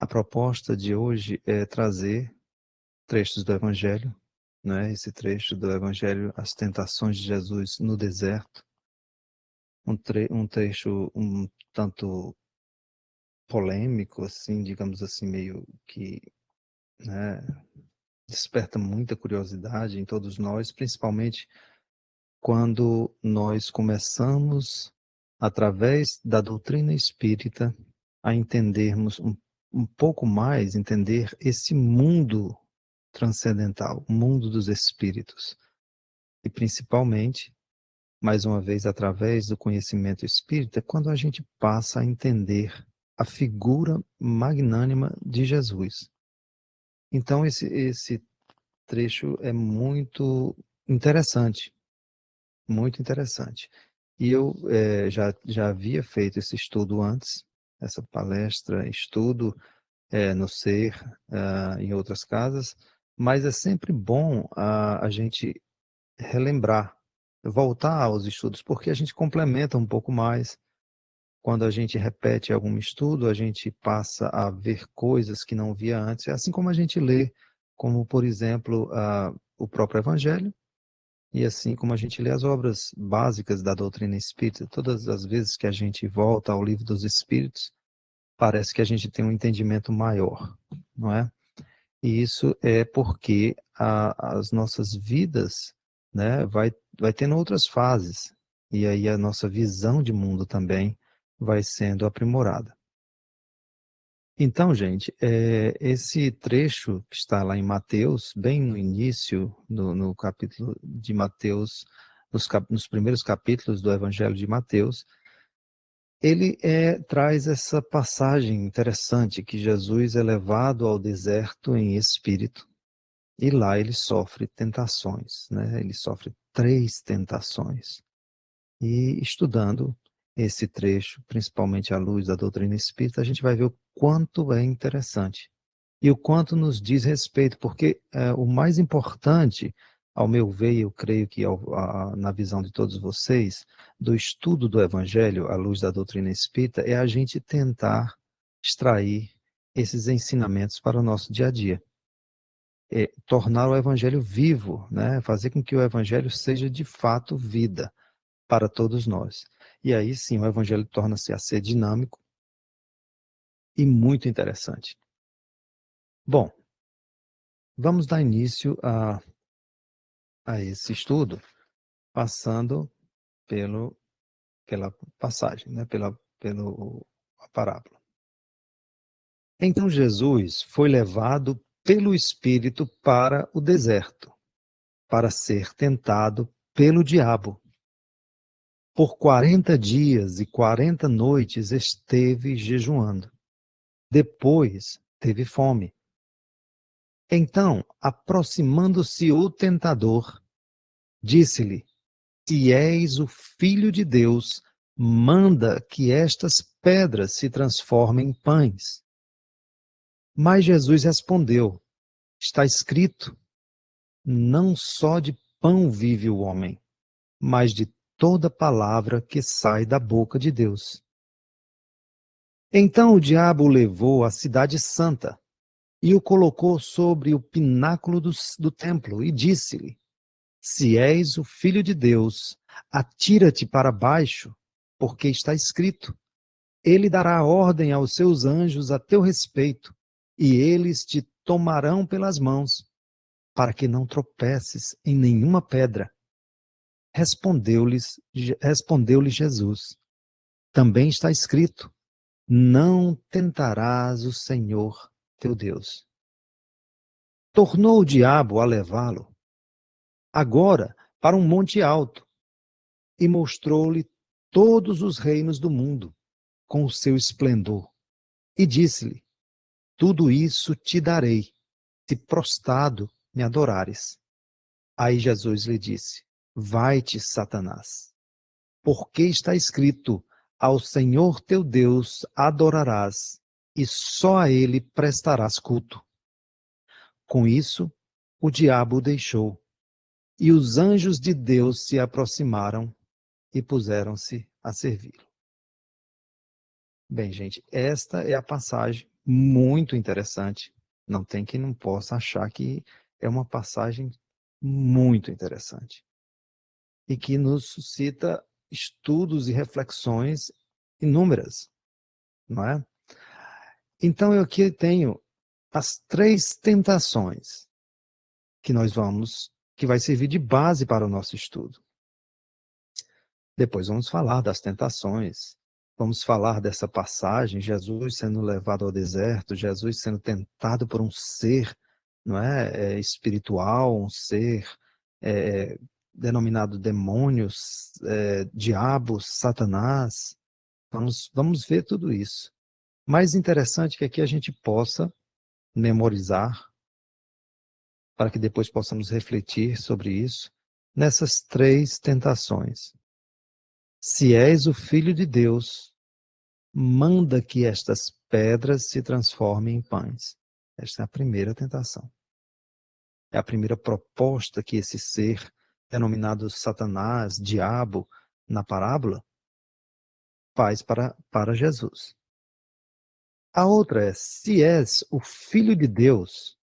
A proposta de hoje é trazer trechos do Evangelho, né? Esse trecho do Evangelho, as tentações de Jesus no deserto, um trecho um tanto polêmico, assim, digamos assim, meio que, né, desperta muita curiosidade em todos nós, principalmente quando nós começamos, através da doutrina espírita, a entendermos um pouco mais, entender esse mundo transcendental, o mundo dos espíritos. E principalmente, mais uma vez, através do conhecimento espírita, quando a gente passa a entender a figura magnânima de Jesus. Então, esse trecho é muito interessante, muito interessante. E eu já havia feito esse estudo antes, essa palestra, estudo no SER, em outras casas, mas é sempre bom a gente relembrar, voltar aos estudos, porque a gente complementa um pouco mais. Quando a gente repete algum estudo, a gente passa a ver coisas que não via antes, é assim como a gente lê, como, por exemplo, o próprio Evangelho, e assim como a gente lê as obras básicas da doutrina espírita. Todas as vezes que a gente volta ao Livro dos Espíritos, parece que a gente tem um entendimento maior, não é? E isso é porque as nossas vidas, né, vai tendo outras fases, e aí a nossa visão de mundo também vai sendo aprimorada. Então, gente, esse trecho que está lá em Mateus, bem no início, no capítulo de Mateus, nos primeiros capítulos do Evangelho de Mateus, ele traz essa passagem interessante que Jesus é levado ao deserto em espírito, e lá ele sofre tentações, né? Ele sofre 3 tentações. E estudando esse trecho, principalmente à luz da doutrina espírita, a gente vai ver o quanto é interessante e o quanto nos diz respeito, porque o mais importante, ao meu ver, e eu creio que na visão de todos vocês, do estudo do Evangelho à luz da doutrina espírita, é a gente tentar extrair esses ensinamentos para o nosso dia a dia. Tornar o Evangelho vivo, né? Fazer com que o Evangelho seja de fato vida para todos nós. E aí sim o Evangelho torna-se a ser dinâmico e muito interessante. Bom, vamos dar início a esse estudo, passando pela passagem, né? Pelo a parábola. Então Jesus foi levado pelo Espírito para o deserto, para ser tentado pelo diabo. Por 40 dias e 40 noites esteve jejuando. Depois teve fome. Então, aproximando-se o tentador, disse-lhe: Se és o Filho de Deus, manda que estas pedras se transformem em pães. Mas Jesus respondeu: Está escrito: Não só de pão vive o homem, mas de toda palavra que sai da boca de Deus. Então o diabo o levou à cidade santa e o colocou sobre o pináculo do templo e disse-lhe: Se és o Filho de Deus, atira-te para baixo, porque está escrito: Ele dará ordem aos seus anjos a teu respeito, e eles te tomarão pelas mãos, para que não tropeces em nenhuma pedra. Respondeu-lhe Jesus: Também está escrito: Não tentarás o Senhor teu Deus. Tornou o diabo a levá-lo, agora para um monte alto, e mostrou-lhe todos os reinos do mundo, com o seu esplendor, e disse-lhe: Tudo isso te darei, se prostrado me adorares. Aí Jesus lhe disse: Vai-te, Satanás, porque está escrito: Ao Senhor teu Deus adorarás, e só a ele prestarás culto. Com isso, o diabo o deixou, e os anjos de Deus se aproximaram e puseram-se a servi-lo. Bem, gente, esta é a passagem, muito interessante. Não tem quem não possa achar que é uma passagem muito interessante e que nos suscita estudos e reflexões inúmeras, não é? Então eu aqui tenho as 3 tentações que vai servir de base para o nosso estudo. Depois vamos falar das tentações, vamos falar dessa passagem, Jesus sendo levado ao deserto, Jesus sendo tentado por um ser, não é, espiritual, um ser denominado demônios, diabo, Satanás. Vamos ver tudo isso. Mais interessante que aqui a gente possa memorizar, para que depois possamos refletir sobre isso, nessas 3 tentações. Se és o Filho de Deus, manda que estas pedras se transformem em pães. Esta é a primeira tentação. É a primeira proposta que esse ser, denominado Satanás, diabo, na parábola, faz para Jesus. A outra é, se és o Filho de Deus,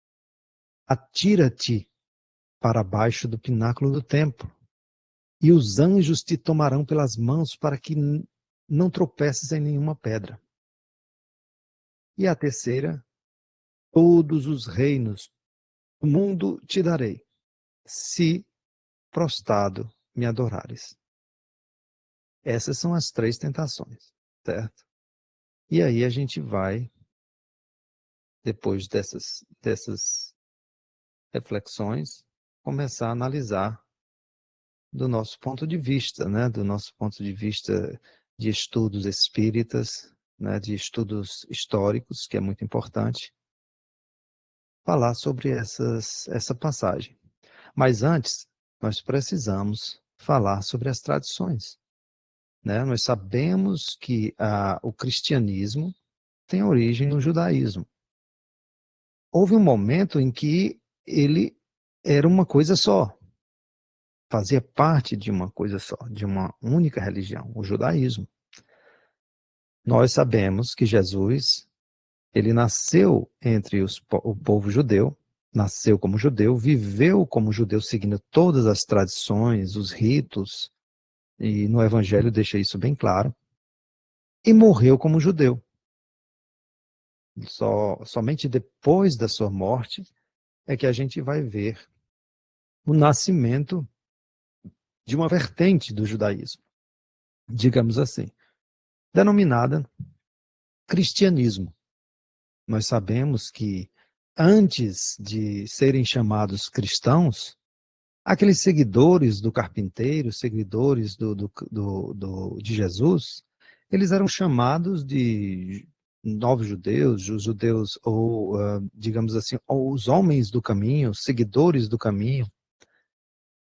atira-te para baixo do pináculo do templo, e os anjos te tomarão pelas mãos para que não tropeces em nenhuma pedra. E a terceira, todos os reinos do mundo te darei, se prostrado me adorares. Essas são as 3 tentações, certo? E aí a gente vai, depois dessas reflexões, começar a analisar do nosso ponto de vista, né? Do nosso ponto de vista de estudos espíritas, né? De estudos históricos, que é muito importante, falar sobre essa passagem. Mas antes, nós precisamos falar sobre as tradições, né? Nós sabemos que o cristianismo tem origem no judaísmo. Houve um momento em que ele era uma coisa só, fazia parte de uma coisa só, de uma única religião, o judaísmo. Nós sabemos que Jesus, ele nasceu entre o povo judeu, nasceu como judeu, viveu como judeu, seguindo todas as tradições, os ritos, e no Evangelho deixa isso bem claro, e morreu como judeu. Somente depois da sua morte é que a gente vai ver o nascimento de uma vertente do judaísmo, digamos assim, denominada cristianismo. Nós sabemos que antes de serem chamados cristãos, aqueles seguidores do carpinteiro, seguidores de Jesus, eles eram chamados de novos judeus, os judeus, ou digamos assim, ou os homens do caminho, seguidores do caminho.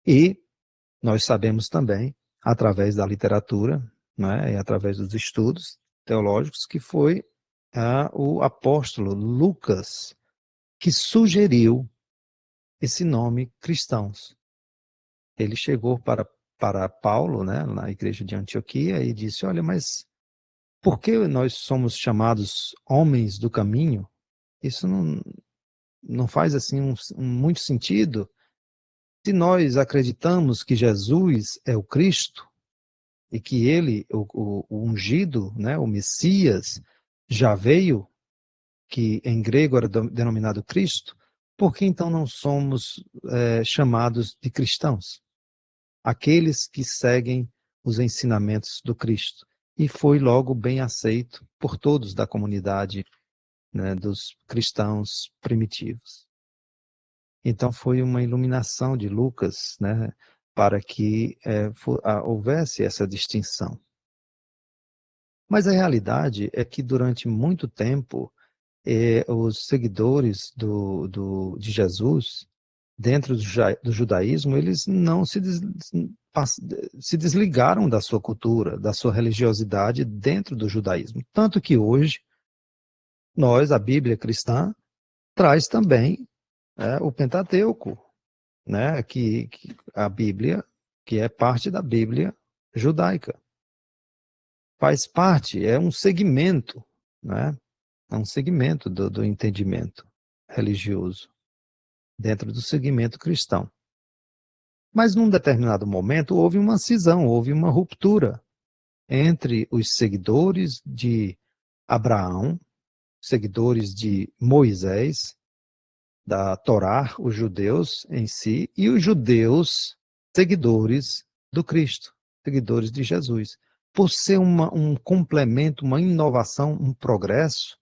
E nós sabemos também, através da literatura, né, e através dos estudos teológicos, que foi o apóstolo Lucas que sugeriu esse nome cristãos. Ele chegou para Paulo, né, na igreja de Antioquia, e disse: olha, mas por que nós somos chamados homens do caminho? Isso não faz assim muito sentido. Se nós acreditamos que Jesus é o Cristo e que ele, o ungido, né, o Messias, já veio, que em grego era denominado Cristo, por que então não somos chamados de cristãos? Aqueles que seguem os ensinamentos do Cristo. E foi logo bem aceito por todos da comunidade, né, dos cristãos primitivos. Então foi uma iluminação de Lucas, né, para que houvesse essa distinção. Mas a realidade é que durante muito tempo os seguidores de Jesus, dentro do judaísmo, eles não se desligaram da sua cultura, da sua religiosidade dentro do judaísmo. Tanto que hoje, a Bíblia cristã, traz também o Pentateuco, né, que a Bíblia, que é parte da Bíblia judaica. Faz parte, é um segmento, né? é um segmento do entendimento religioso, dentro do segmento cristão. Mas num determinado momento houve uma cisão, houve uma ruptura entre os seguidores de Abraão, seguidores de Moisés, da Torá, os judeus em si, e os judeus seguidores do Cristo, seguidores de Jesus. Por ser um complemento, uma inovação, um progresso,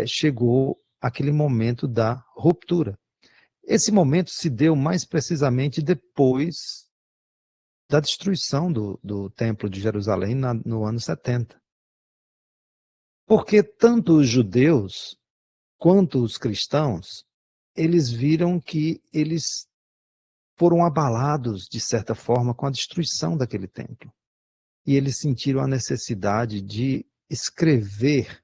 chegou aquele momento da ruptura. Esse momento se deu mais precisamente depois da destruição do Templo de Jerusalém no ano 70. Porque tanto os judeus quanto os cristãos, eles viram que eles foram abalados, de certa forma, com a destruição daquele templo. E eles sentiram a necessidade de escrever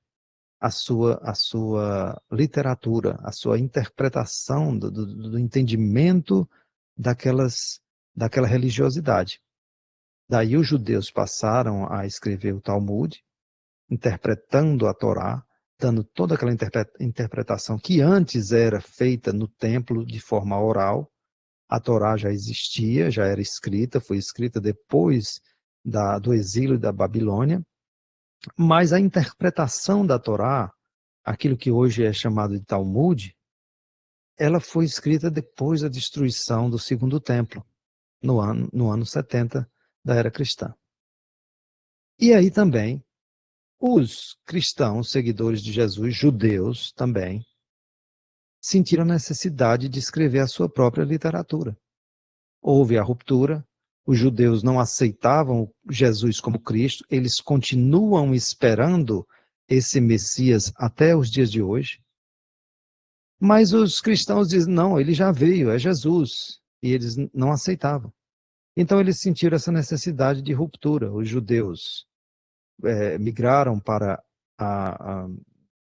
a sua literatura, a sua interpretação do entendimento daquela religiosidade. Daí os judeus passaram a escrever o Talmud, interpretando a Torá, dando toda aquela interpretação que antes era feita no templo de forma oral. A Torá já existia, já era escrita, foi escrita depois do exílio da Babilônia, mas a interpretação da Torá, aquilo que hoje é chamado de Talmud, ela foi escrita depois da destruição do segundo templo, no ano 70 da era cristã. E aí também, os cristãos, seguidores de Jesus, judeus também, sentiram a necessidade de escrever a sua própria literatura. Houve a ruptura, os judeus não aceitavam Jesus como Cristo, eles continuam esperando esse Messias até os dias de hoje, mas os cristãos dizem, não, ele já veio, é Jesus, e eles não aceitavam. Então eles sentiram essa necessidade de ruptura. Os judeus migraram para a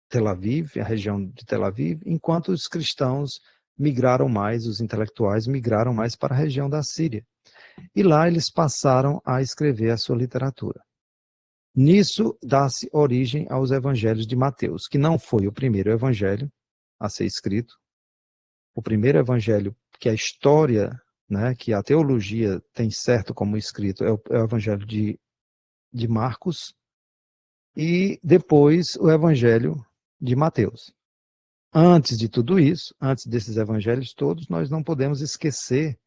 Tel Aviv, a região de Tel Aviv, enquanto os cristãos migraram mais, os intelectuais migraram mais para a região da Síria. E lá eles passaram a escrever a sua literatura. Nisso dá-se origem aos evangelhos de Mateus, que não foi o primeiro evangelho a ser escrito. O primeiro evangelho que a história, que a teologia tem certo como escrito, é o evangelho de Marcos, e depois o evangelho de Mateus. Antes de tudo isso, antes desses evangelhos todos, nós não podemos esquecer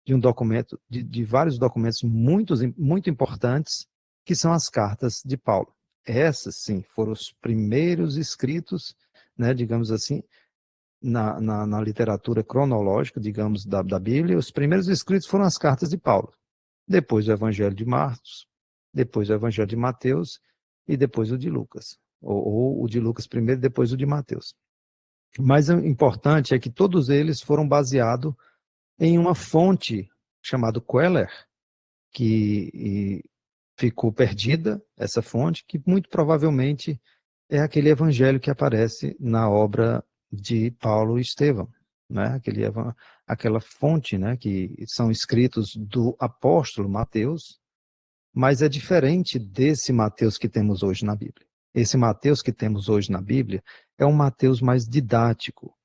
de um documento, de vários documentos muito importantes, que são as cartas de Paulo. Essas, sim, foram os primeiros escritos, digamos assim, na literatura cronológica, digamos, da Bíblia. Os primeiros escritos foram as cartas de Paulo. Depois o evangelho de Marcos, depois o evangelho de Mateus e depois o de Lucas. Ou o de Lucas primeiro, depois o de Mateus. Mas o importante é que todos eles foram baseados em uma fonte chamada Queller, que ficou perdida, essa fonte, que muito provavelmente é aquele evangelho que aparece na obra de Paulo e Estevão, aquela fonte, que são escritos do apóstolo Mateus, mas é diferente desse Mateus que temos hoje na Bíblia. Esse Mateus que temos hoje na Bíblia é um Mateus mais didático,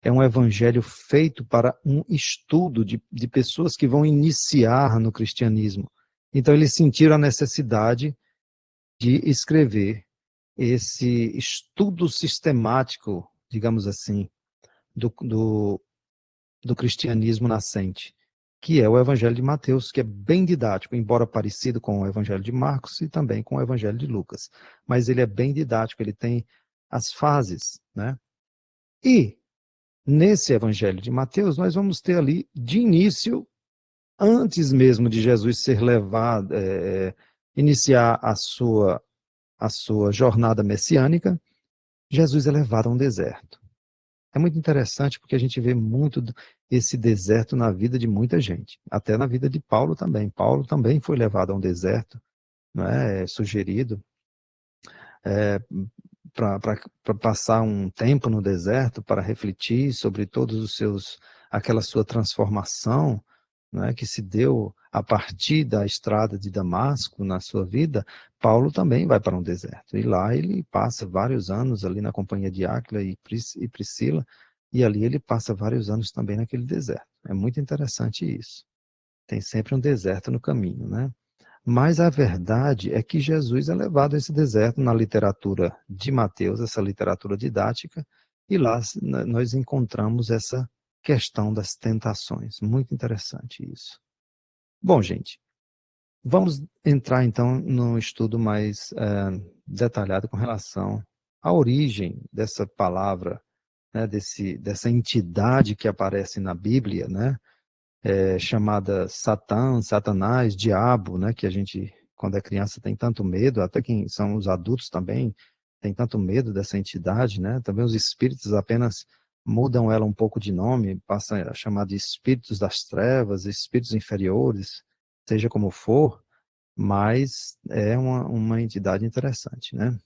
é um evangelho feito para um estudo de pessoas que vão iniciar no cristianismo. Então, eles sentiram a necessidade de escrever esse estudo sistemático, digamos assim, do cristianismo nascente, que é o evangelho de Mateus, que é bem didático, embora parecido com o evangelho de Marcos e também com o evangelho de Lucas. Mas ele é bem didático, ele tem as fases, E nesse evangelho de Mateus, nós vamos ter ali, de início, antes mesmo de Jesus ser levado, iniciar a sua jornada messiânica, Jesus é levado a um deserto. É muito interessante porque a gente vê muito esse deserto na vida de muita gente, até na vida de Paulo também. Paulo também foi levado a um deserto, sugerido, para passar um tempo no deserto, para refletir sobre todos aquela sua transformação, né, que se deu a partir da estrada de Damasco na sua vida, Paulo também vai para um deserto. E lá ele passa vários anos ali na companhia de Áquila e Priscila, e ali ele passa vários anos também naquele deserto. É muito interessante isso. Tem sempre um deserto no caminho, né? Mas a verdade é que Jesus é levado a esse deserto na literatura de Mateus, essa literatura didática, e lá nós encontramos essa questão das tentações. Muito interessante isso. Bom, gente, vamos entrar então no estudo mais detalhado com relação à origem dessa palavra, né, dessa entidade que aparece na Bíblia, né, chamada Satã, Satanás, Diabo, né, que a gente, quando é criança, tem tanto medo, até quem são os adultos também, tem tanto medo dessa entidade, né? Também os espíritos apenas mudam ela um pouco de nome, passam a chamar de espíritos das trevas, espíritos inferiores, seja como for, mas é uma entidade interessante, né?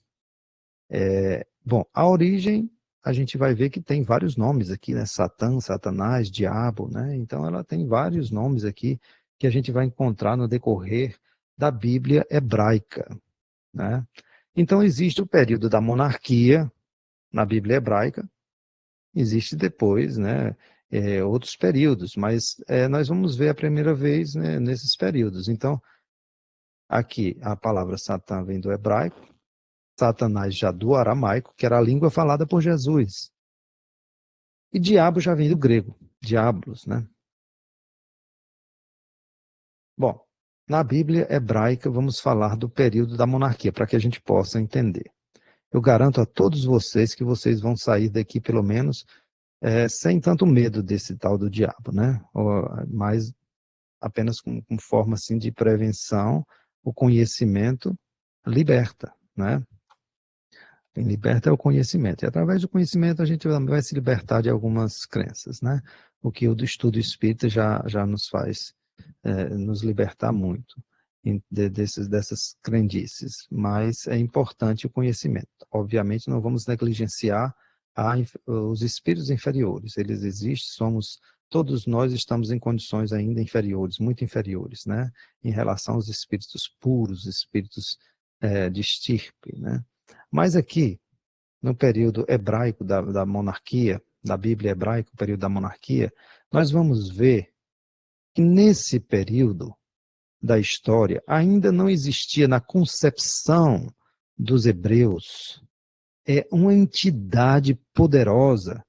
Bom, a origem, a gente vai ver que tem vários nomes aqui, né? Satã, Satanás, Diabo, né? Então ela tem vários nomes aqui que a gente vai encontrar no decorrer da Bíblia hebraica, né? Então existe o período da monarquia na Bíblia hebraica, existe depois, né? Outros períodos, mas nós vamos ver a primeira vez, né, nesses períodos. Então, aqui a palavra Satã vem do hebraico, Satanás já do aramaico, que era a língua falada por Jesus. E diabo já vem do grego, diablos, né? Bom, na Bíblia hebraica vamos falar do período da monarquia, para que a gente possa entender. Eu garanto a todos vocês que vocês vão sair daqui, pelo menos, sem tanto medo desse tal do diabo, né? Mas apenas com forma assim, de prevenção, o conhecimento liberta, né? Quem liberta é o conhecimento. E através do conhecimento a gente vai se libertar de algumas crenças, né? O que o do estudo espírita já nos faz nos libertar muito dessas crendices. Mas é importante o conhecimento. Obviamente não vamos negligenciar os espíritos inferiores. Eles existem, todos nós estamos em condições ainda inferiores, muito inferiores, né? Em relação aos espíritos puros, espíritos de estirpe, né? Mas aqui, no período hebraico da monarquia, da Bíblia hebraica, o período da monarquia, nós vamos ver que nesse período da história ainda não existia na concepção dos hebreus uma entidade poderosa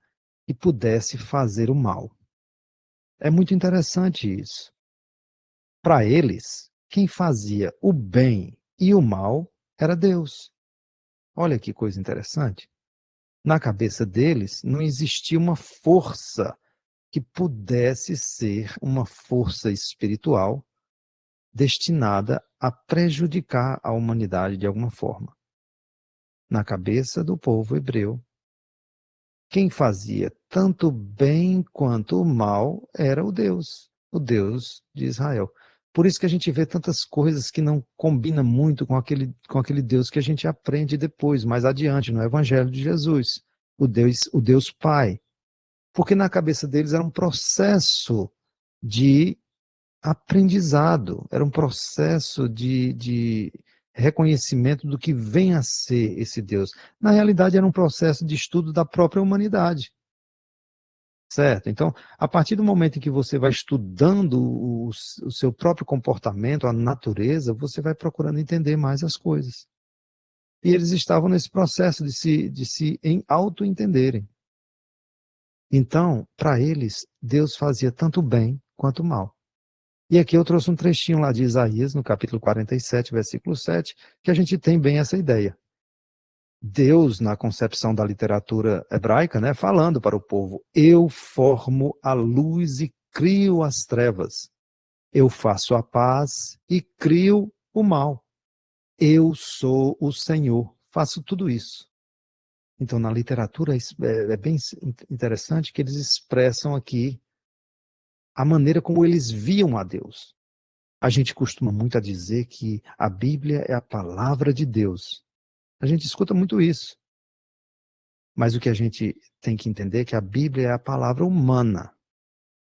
que pudesse fazer o mal. É muito interessante isso. Para eles, quem fazia o bem e o mal era Deus. Olha que coisa interessante. Na cabeça deles, não existia uma força que pudesse ser uma força espiritual destinada a prejudicar a humanidade de alguma forma. Na cabeça do povo hebreu, quem fazia tanto o bem quanto o mal era o Deus de Israel. Por isso que a gente vê tantas coisas que não combinam muito com aquele Deus que a gente aprende depois, mais adiante, no Evangelho de Jesus. O Deus Pai. Porque na cabeça deles era um processo de aprendizado, era um processo de reconhecimento do que vem a ser esse Deus. Na realidade, era um processo de estudo da própria humanidade. Certo? Então, a partir do momento em que você vai estudando o seu próprio comportamento, a natureza, você vai procurando entender mais as coisas. E eles estavam nesse processo de se auto-entenderem. Então, para eles, Deus fazia tanto bem quanto mal. E aqui eu trouxe um trechinho lá de Isaías, no capítulo 47, versículo 7, que a gente tem bem essa ideia. Deus, na concepção da literatura hebraica, né, falando para o povo: eu formo a luz e crio as trevas. Eu faço a paz e crio o mal. Eu sou o Senhor, faço tudo isso. Então, na literatura, é bem interessante que eles expressam aqui a maneira como eles viam a Deus. A gente costuma muito a dizer que a Bíblia é a palavra de Deus. A gente escuta muito isso. Mas o que a gente tem que entender é que a Bíblia é a palavra humana.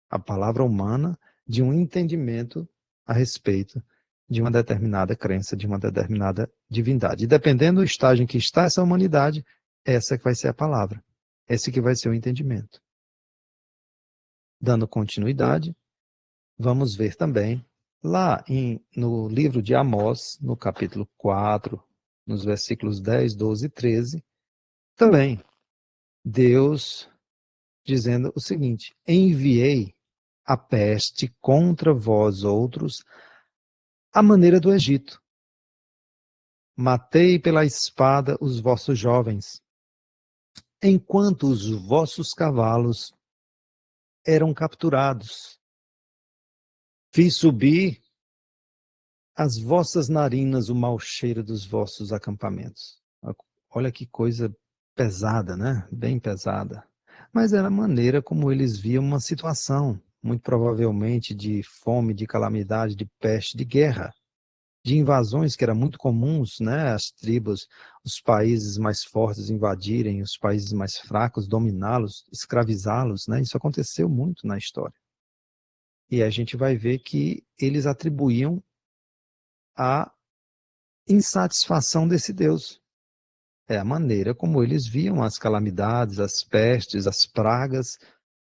A palavra humana de um entendimento a respeito de uma determinada crença, de uma determinada divindade. E dependendo do estágio em que está essa humanidade, essa que vai ser a palavra. Esse que vai ser o entendimento. Dando continuidade, vamos ver também, lá no livro de Amós, no capítulo 4, nos versículos 10, 12 e 13, também Deus dizendo o seguinte: enviei a peste contra vós outros, à maneira do Egito. Matei pela espada os vossos jovens, enquanto os vossos cavalos eram capturados. Fiz subir as vossas narinas o mau cheiro dos vossos acampamentos. Olha que coisa pesada, né? Bem pesada. Mas era a maneira como eles viam uma situação, muito provavelmente de fome, de calamidade, de peste, de guerra, de invasões que eram muito comuns, né? As tribos, os países mais fortes invadirem os países mais fracos, dominá-los, escravizá-los, né? Isso aconteceu muito na história. E a gente vai ver que eles atribuíam a insatisfação desse Deus. É a maneira como eles viam as calamidades, as pestes, as pragas,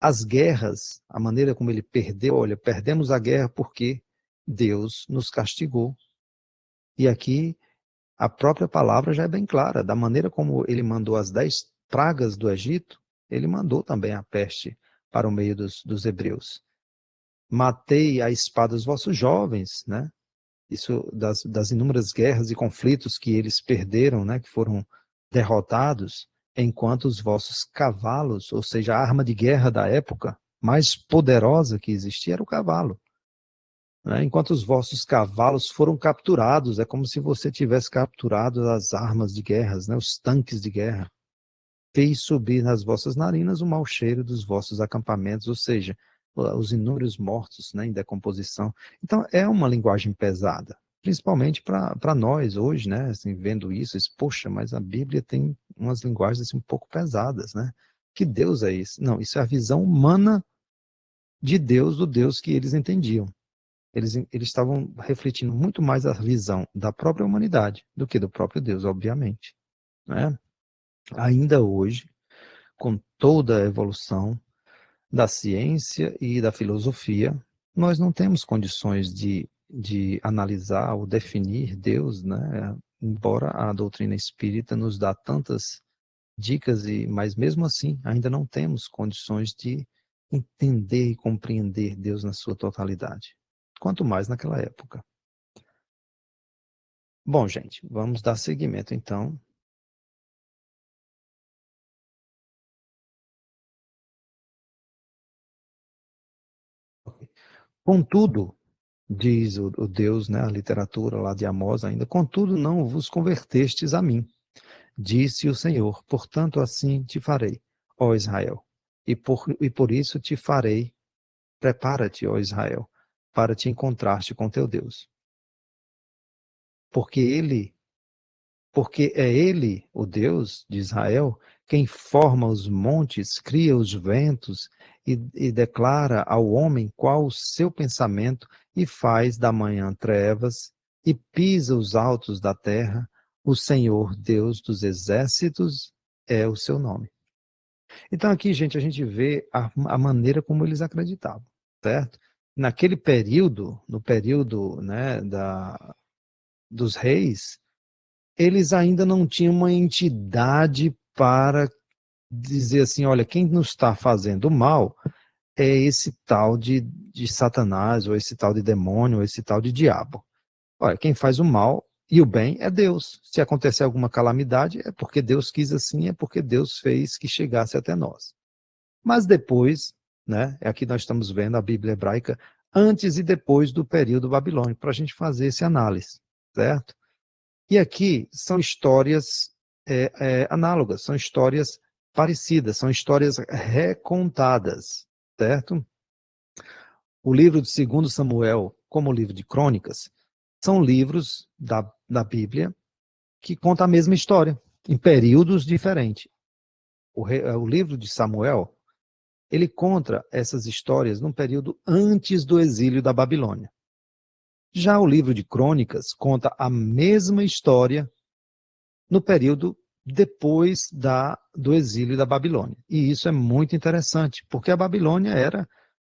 as guerras, a maneira como ele perdeu. Olha, perdemos a guerra porque Deus nos castigou. E aqui a própria palavra já é bem clara, da maneira como ele mandou as 10 pragas do Egito, ele mandou também a peste para o meio dos hebreus. Matei a espada os vossos jovens, né? Isso das inúmeras guerras e conflitos que eles perderam, né, que foram derrotados, enquanto os vossos cavalos, ou seja, a arma de guerra da época mais poderosa que existia era o cavalo. Né? Enquanto os vossos cavalos foram capturados, é como se você tivesse capturado as armas de guerra, né, os tanques de guerra. Fez subir nas vossas narinas o mau cheiro dos vossos acampamentos, ou seja, os inúmeros mortos, né, em decomposição. Então, é uma linguagem pesada, principalmente para nós hoje, né, assim, vendo isso, poxa, mas a Bíblia tem umas linguagens assim, um pouco pesadas, né? Que Deus é esse? Não, isso é a visão humana de Deus, do Deus que eles entendiam. Eles estavam refletindo muito mais a visão da própria humanidade do que do próprio Deus, obviamente, né? Ainda hoje, com toda a evolução da ciência e da filosofia, nós não temos condições de analisar ou definir Deus, né? Embora a doutrina espírita nos dá tantas dicas, mas mesmo assim ainda não temos condições de entender e compreender Deus na sua totalidade. Quanto mais naquela época. Bom, gente, vamos dar seguimento então. Contudo, diz o Deus, né, a literatura lá de Amós ainda, contudo não vos convertestes a mim, disse o Senhor, portanto assim te farei, ó Israel, e por isso te farei, prepara-te, ó Israel, para te encontrar-te com teu Deus. Porque ele, porque é ele, o Deus de Israel, quem forma os montes, cria os ventos e declara ao homem qual o seu pensamento e faz da manhã trevas e pisa os altos da terra. O Senhor, Deus dos exércitos, é o seu nome. Então aqui, gente, a gente vê a maneira como eles acreditavam, certo? Naquele período, no período, né, dos reis, eles ainda não tinham uma entidade para dizer assim, olha, quem nos está fazendo mal é esse tal de Satanás, ou esse tal de demônio, ou esse tal de diabo. Olha, quem faz o mal e o bem é Deus. Se acontecer alguma calamidade, é porque Deus quis assim, é porque Deus fez que chegasse até nós. Mas depois, né, aqui nós estamos vendo a Bíblia hebraica antes e depois do período babilônico, para a gente fazer esse análise, certo? E aqui são histórias análogas, são histórias parecidas, são histórias recontadas, certo? O livro de 2 Samuel, como o livro de Crônicas, são livros da Bíblia que contam a mesma história, em períodos diferentes. O livro de Samuel ele conta essas histórias num período antes do exílio da Babilônia. Já o livro de Crônicas conta a mesma história no período depois do exílio da Babilônia. E isso é muito interessante, porque a Babilônia era o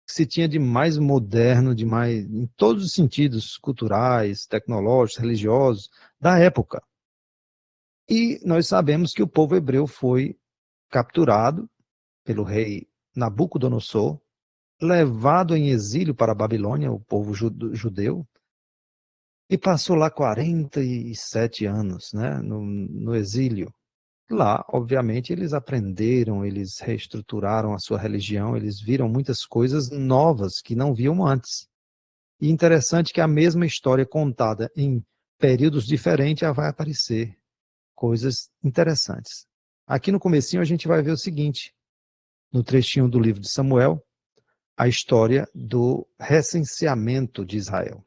que se tinha de mais moderno, de mais, em todos os sentidos culturais, tecnológicos, religiosos, da época. E nós sabemos que o povo hebreu foi capturado pelo rei Nabucodonosor, levado em exílio para a Babilônia, o povo judeu, e passou lá 47 anos, né, no exílio. Lá, obviamente, eles aprenderam, eles reestruturaram a sua religião, eles viram muitas coisas novas que não viam antes. E interessante que a mesma história contada em períodos diferentes já vai aparecer coisas interessantes. Aqui no comecinho a gente vai ver o seguinte, no trechinho do livro de Samuel, a história do recenseamento de Israel.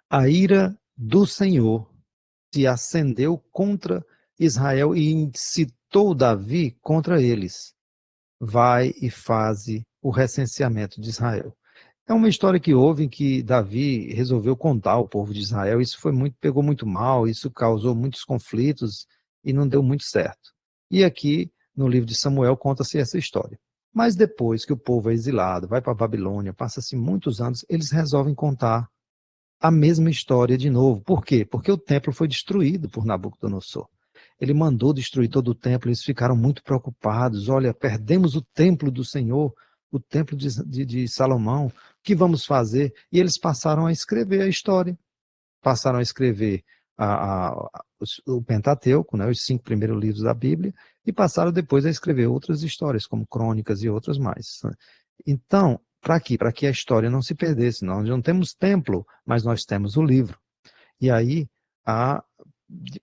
A ira do Senhor se acendeu contra Israel e incitou Davi contra eles. Vai e faze o recenseamento de Israel. É uma história que houve em que Davi resolveu contar ao povo de Israel. Isso pegou muito mal, isso causou muitos conflitos e não deu muito certo. E aqui, no livro de Samuel, conta-se essa história. Mas depois que o povo é exilado, vai para a Babilônia, passa-se muitos anos, eles resolvem contar a mesma história de novo. Por quê? Porque o templo foi destruído por Nabucodonosor. Ele mandou destruir todo o templo, eles ficaram muito preocupados. Olha, perdemos o templo do Senhor, o templo de Salomão, o que vamos fazer? E eles passaram a escrever a história. Passaram a escrever o Pentateuco, né, os 5 primeiros livros da Bíblia, e passaram depois a escrever outras histórias, como Crônicas e outras mais. Então, para quê? Para que a história não se perdesse. Nós não temos templo, mas nós temos o livro. E aí,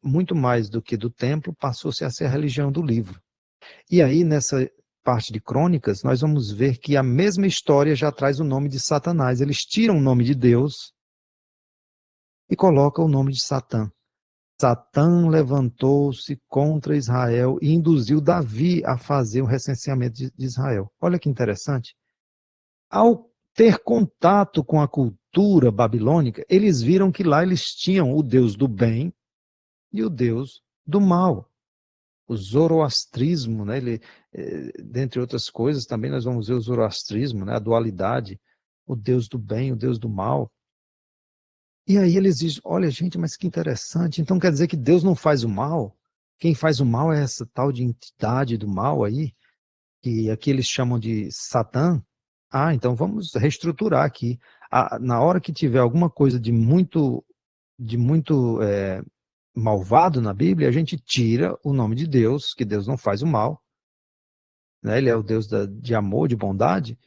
muito mais do que do templo, passou-se a ser a religião do livro. E aí, nessa parte de Crônicas, nós vamos ver que a mesma história já traz o nome de Satanás. Eles tiram o nome de Deus e colocam o nome de Satã. Satã levantou-se contra Israel e induziu Davi a fazer o recenseamento de Israel. Olha que interessante. Ao ter contato com a cultura babilônica, eles viram que lá eles tinham o Deus do bem e o Deus do mal. O zoroastrismo, né, dentre outras coisas, também nós vamos ver o zoroastrismo, né, a dualidade, o Deus do bem, o Deus do mal. E aí eles dizem, olha gente, mas que interessante, então quer dizer que Deus não faz o mal? Quem faz o mal é essa tal de entidade do mal aí, que aqui eles chamam de Satã. Ah, então vamos reestruturar aqui. Na hora que tiver alguma coisa de muito malvado na Bíblia, a gente tira o nome de Deus, que Deus não faz o mal, né? Ele é o Deus de amor, de bondade,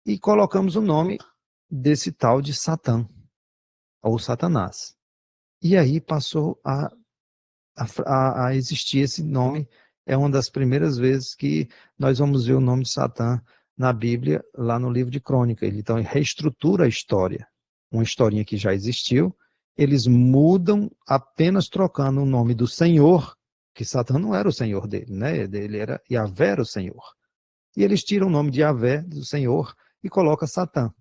e colocamos o nome desse tal de Satã, ou Satanás. E aí passou a existir esse nome. É uma das primeiras vezes que nós vamos ver o nome de Satã na Bíblia, lá no livro de Crônica. Ele então reestrutura a história. Uma historinha que já existiu, eles mudam apenas trocando o nome do Senhor, que Satã não era o Senhor dele, né? Ele era Yahvé era o Senhor. E eles tiram o nome de Yahvé, do Senhor, e colocam Satã.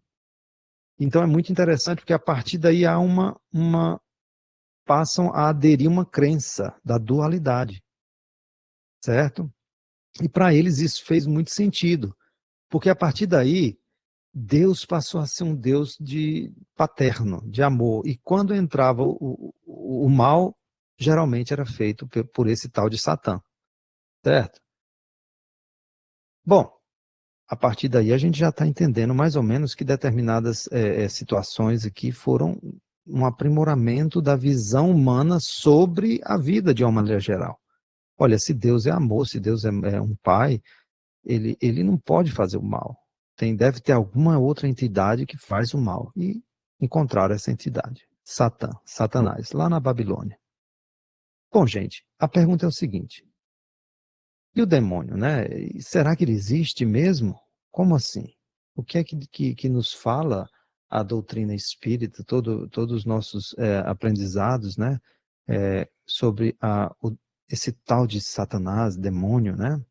Então é muito interessante, porque a partir daí há passam a aderir uma crença da dualidade, certo? E para eles isso fez muito sentido, porque a partir daí Deus passou a ser um Deus de paterno, de amor, e quando entrava o mal, geralmente era feito por esse tal de Satã, certo? Bom, a partir daí a gente já está entendendo mais ou menos que determinadas situações aqui foram um aprimoramento da visão humana sobre a vida de uma maneira geral. Olha, se Deus é amor, se Deus é um pai, ele não pode fazer o mal. Deve ter alguma outra entidade que faz o mal. E encontraram essa entidade, Satã, Satanás, lá na Babilônia. Bom, gente, a pergunta é o seguinte: e o demônio, né? E será que ele existe mesmo? Como assim? O que é que nos fala a doutrina espírita, todos os nossos aprendizados, né? Sobre esse tal de Satanás, demônio, né?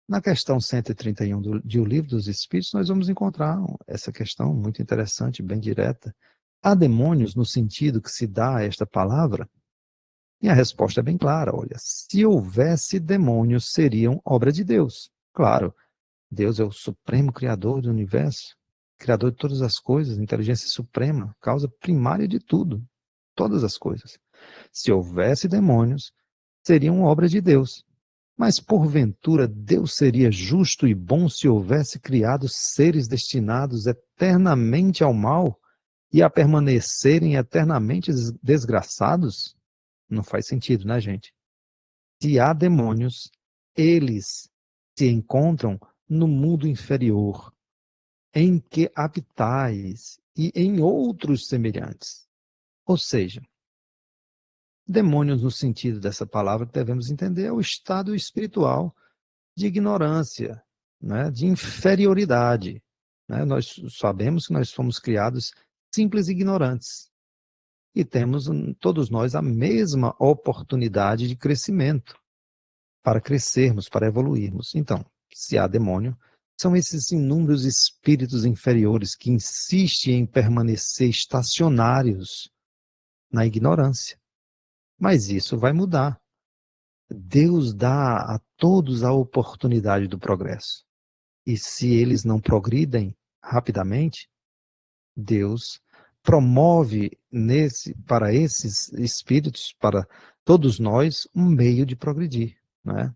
Na questão 131 de O Livro dos Espíritos, nós vamos encontrar essa questão muito interessante, bem direta. Há demônios no sentido que se dá a esta palavra? E a resposta é bem clara, olha, se houvesse demônios, seriam obra de Deus. Claro, Deus é o supremo criador do universo, criador de todas as coisas, inteligência suprema, causa primária de tudo, todas as coisas. Se houvesse demônios, seriam obra de Deus. Mas, porventura, Deus seria justo e bom se houvesse criado seres destinados eternamente ao mal e a permanecerem eternamente desgraçados? Não faz sentido, né, gente? Se há demônios, eles se encontram no mundo inferior, em que habitais e em outros semelhantes. Ou seja, demônios no sentido dessa palavra que devemos entender é o estado espiritual de ignorância, né, de inferioridade. Né? Nós sabemos que nós fomos criados simples e ignorantes e temos todos nós a mesma oportunidade de crescimento para crescermos, para evoluirmos. Então, se há demônio, são esses inúmeros espíritos inferiores que insistem em permanecer estacionários na ignorância. Mas isso vai mudar. Deus dá a todos a oportunidade do progresso. E se eles não progridem rapidamente, Deus promove para esses espíritos, para todos nós, um meio de progredir. Né?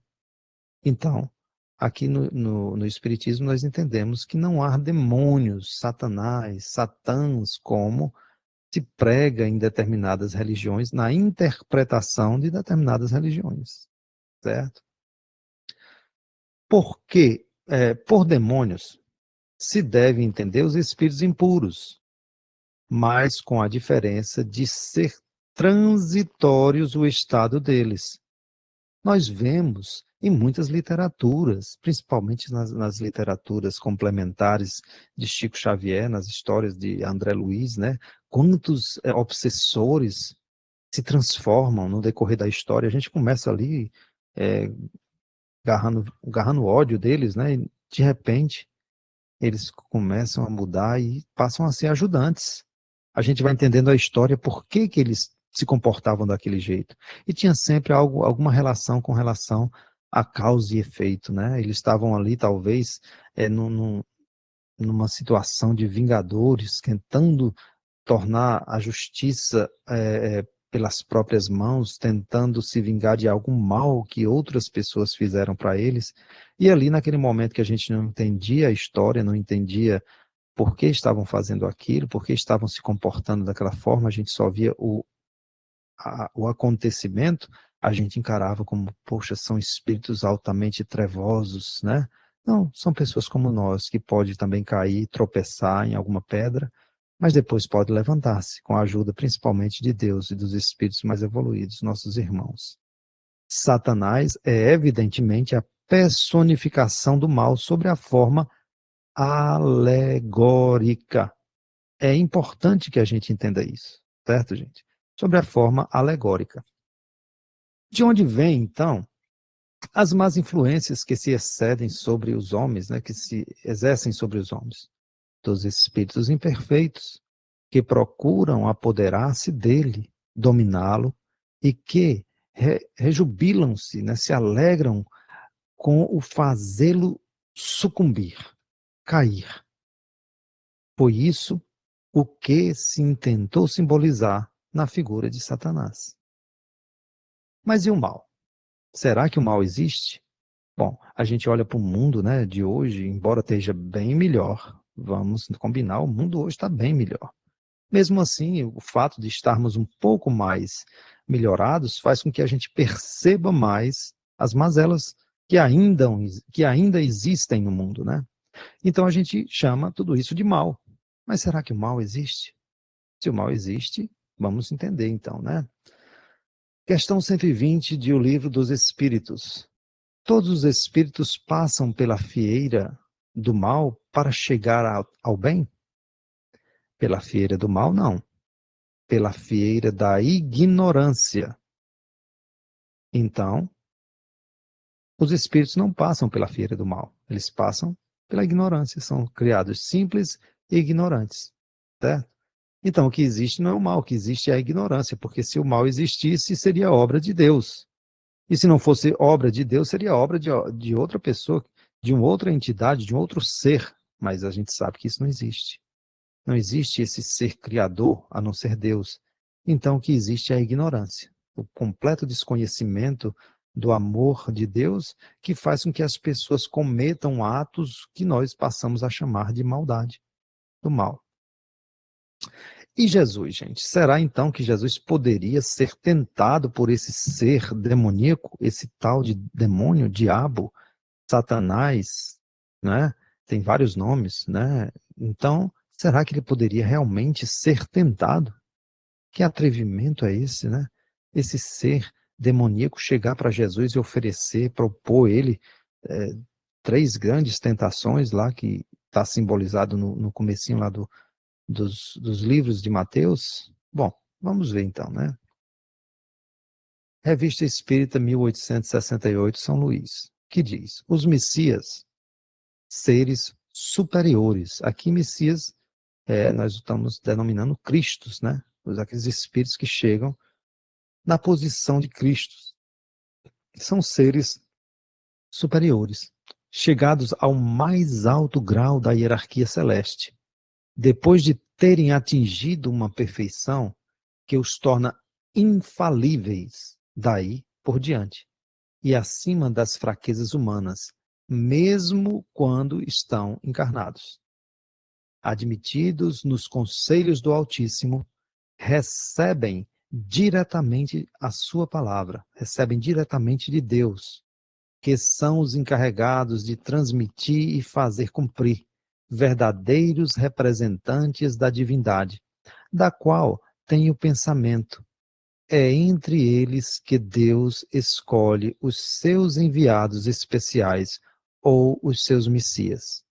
Então, aqui no Espiritismo nós entendemos que não há demônios, satanás, satãs, como se prega em determinadas religiões, na interpretação de determinadas religiões, certo? Porque, por demônios, se deve entender os espíritos impuros, mas com a diferença de ser transitórios o estado deles. Nós vemos em muitas literaturas, principalmente nas literaturas complementares de Chico Xavier, nas histórias de André Luiz, né? Quantos obsessores se transformam no decorrer da história. A gente começa ali é, agarrando ódio deles, né? E, de repente, eles começam a mudar e passam a ser ajudantes. A gente vai entendendo a história, por que que eles se comportavam daquele jeito. E tinha sempre alguma relação a causa e efeito, né? Eles estavam ali, talvez, numa situação de vingadores, tentando tornar a justiça pelas próprias mãos, tentando se vingar de algum mal que outras pessoas fizeram para eles. E ali, naquele momento que a gente não entendia a história, não entendia por que estavam fazendo aquilo, por que estavam se comportando daquela forma, a gente só via o acontecimento, a gente encarava como, poxa, são espíritos altamente trevosos, né? Não, são pessoas como nós, que pode também cair, tropeçar em alguma pedra, mas depois pode levantar-se, com a ajuda principalmente de Deus e dos espíritos mais evoluídos, nossos irmãos. Satanás é evidentemente a personificação do mal sobre a forma alegórica. É importante que a gente entenda isso, certo, gente? Sobre a forma alegórica. De onde vem, então, as más influências que se excedem sobre os homens, né, que se exercem sobre os homens? Dos espíritos imperfeitos, que procuram apoderar-se dele, dominá-lo, e que rejubilam-se, né, se alegram com o fazê-lo sucumbir, cair. Foi isso o que se intentou simbolizar na figura de Satanás. Mas e o mal? Será que o mal existe? Bom, a gente olha para o mundo, né, de hoje, embora esteja bem melhor, vamos combinar, o mundo hoje está bem melhor. Mesmo assim, o fato de estarmos um pouco mais melhorados faz com que a gente perceba mais as mazelas que ainda existem no mundo, né? Então a gente chama tudo isso de mal. Mas será que o mal existe? Se o mal existe, vamos entender então, né? Questão 120 de O Livro dos Espíritos. Todos os espíritos passam pela fieira do mal para chegar ao bem? Pela fieira do mal, não. Pela fieira da ignorância. Então, Os espíritos não passam pela fieira do mal, eles passam pela ignorância, são criados simples e ignorantes, certo? Então, o que existe não é o mal, o que existe é a ignorância, porque se o mal existisse, seria obra de Deus. E se não fosse obra de Deus, seria obra de outra pessoa, de uma outra entidade, de um outro ser. Mas a gente sabe que isso não existe. Não existe esse ser criador a não ser Deus. Então, o que existe é a ignorância, o completo desconhecimento do amor de Deus, que faz com que as pessoas cometam atos que nós passamos a chamar de maldade, do mal. E Jesus, gente? Será então que Jesus poderia ser tentado por esse ser demoníaco, esse tal de demônio, diabo, Satanás, né? Tem vários nomes, né? Então, será que ele poderia realmente ser tentado? Que atrevimento é esse, né? Esse ser demoníaco chegar para Jesus e oferecer, propor ele três grandes tentações lá que está simbolizado no comecinho lá dos livros de Mateus? Bom, vamos ver então, né? Revista Espírita 1868, São Luís, que diz: os Messias, seres superiores. Aqui Messias, nós estamos denominando Cristos, né? Aqueles espíritos que chegam na posição de Cristos. São seres superiores, chegados ao mais alto grau da hierarquia celeste. Depois de terem atingido uma perfeição que os torna infalíveis daí por diante, e acima das fraquezas humanas, mesmo quando estão encarnados. Admitidos nos conselhos do Altíssimo, recebem diretamente a sua palavra, recebem diretamente de Deus, que são os encarregados de transmitir e fazer cumprir, verdadeiros representantes da divindade, da qual tem o pensamento. É entre eles que Deus escolhe os seus enviados especiais ou os seus messias.